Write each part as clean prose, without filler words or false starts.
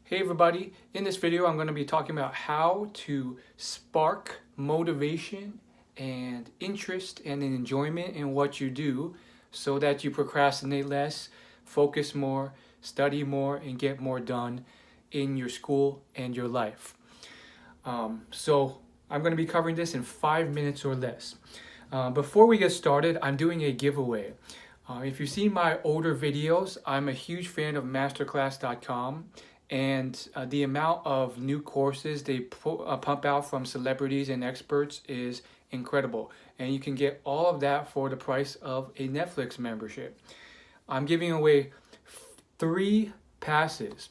Hey everybody, in this video I'm going to be talking about how to spark motivation and interest and enjoyment in what you do so that you procrastinate less, focus more, study more, and get more done in your school and your life. So I'm going to be covering this in 5 minutes or less. Before we get started, I'm doing a giveaway. If you've seen my older videos, I'm a huge fan of masterclass.com, and the amount of new courses they pump out from celebrities and experts is incredible. And you can get all of that for the price of a Netflix membership. I'm giving away 3 passes.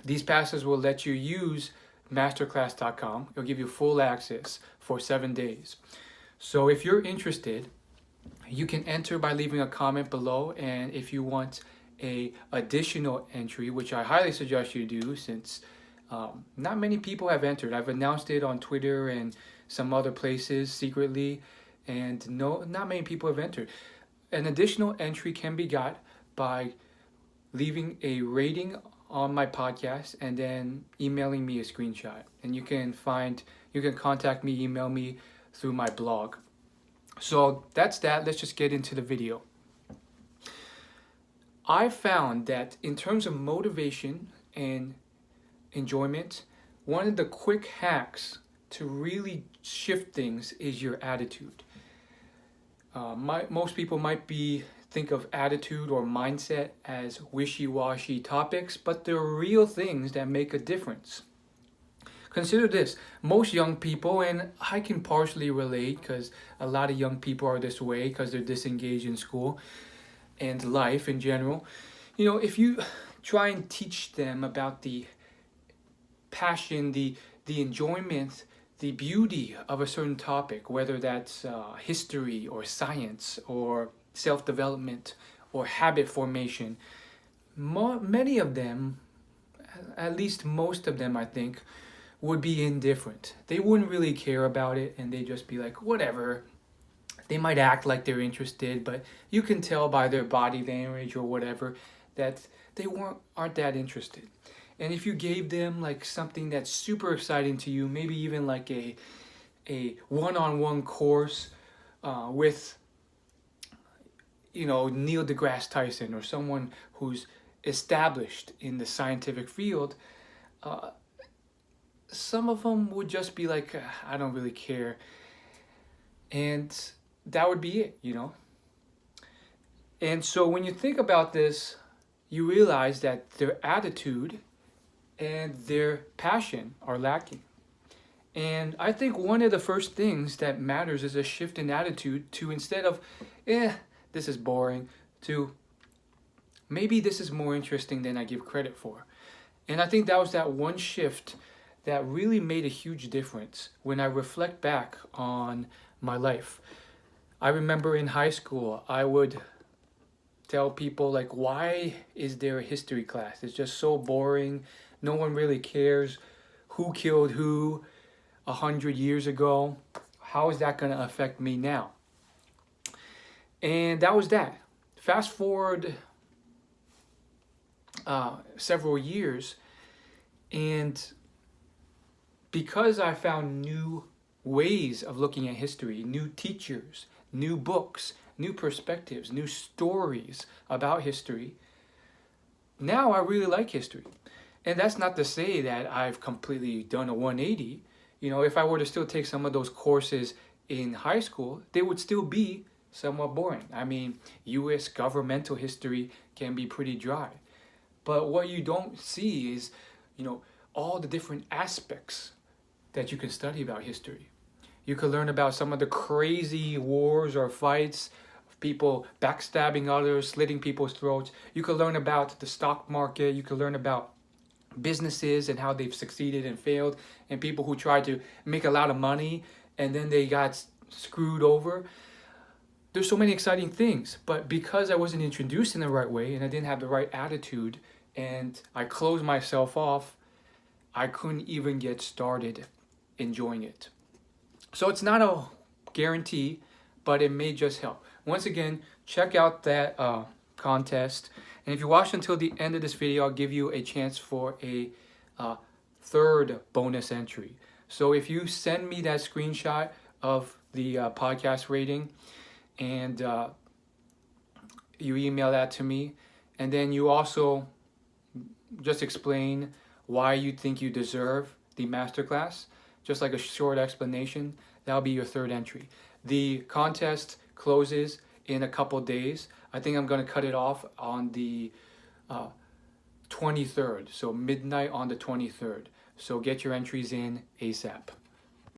These passes will let you use masterclass.com. It'll give you full access for 7 days. So if you're interested, you can enter by leaving a comment below, and if you want a additional entry, which I highly suggest you do since not many people have entered. I've announced it on Twitter and some other places secretly, and not many people have entered. An additional entry can be got by leaving a rating on my podcast and then emailing me a screenshot. And you can contact me, email me through my blog. So that's that. Let's just get into the video. I found that in terms of motivation and enjoyment, one of the quick hacks to really shift things is your attitude. Most people might think of attitude or mindset as wishy-washy topics, but they're real things that make a difference. Consider this. Most young people, and I can partially relate because a lot of young people are this way because they're disengaged in school and life in general. If you try and teach them about the passion, the enjoyment, the beauty of a certain topic, whether that's history or science or self-development or habit formation, many of them, at least most of them I think, would be indifferent. They wouldn't really care about it, and they'd just be like, whatever. They might act like they're interested, but you can tell by their body language or whatever that they aren't that interested. And if you gave them like something that's super exciting to you, maybe even like a one-on-one course with Neil deGrasse Tyson or someone who's established in the scientific field, some of them would just be like, I don't really care. And that would be it, And so when you think about this, you realize that their attitude and their passion are lacking. And I think one of the first things that matters is a shift in attitude to, instead of, this is boring, to maybe this is more interesting than I give credit for. And I think that was that one shift that really made a huge difference when I reflect back on my life. I remember in high school, I would tell people like, why is there a history class? It's just so boring. No one really cares who killed who 100 years ago. How is that going to affect me now? And that was that. Fast forward several years, and because I found new ways of looking at history, new teachers, new books, new perspectives, new stories about history, now I really like history. And that's not to say that I've completely done a 180. If I were to still take some of those courses in high school, they would still be somewhat boring. I mean, U.S. governmental history can be pretty dry. But what you don't see is, all the different aspects that you can study about history. You can learn about some of the crazy wars or fights, people backstabbing others, slitting people's throats. You can learn about the stock market. You can learn about businesses and how they've succeeded and failed, and people who tried to make a lot of money and then they got screwed over. There's so many exciting things, but because I wasn't introduced in the right way and I didn't have the right attitude and I closed myself off, I couldn't even get started enjoying it. So it's not a guarantee, but it may just help. Once again, check out that contest. And if you watch until the end of this video, I'll give you a chance for a third bonus entry. So if you send me that screenshot of the podcast rating, and you email that to me, and then you also just explain why you think you deserve the masterclass, just like a short explanation, that'll be your third entry. The contest closes in a couple days. I think I'm going to cut it off on the 23rd, so midnight on the 23rd. So get your entries in ASAP.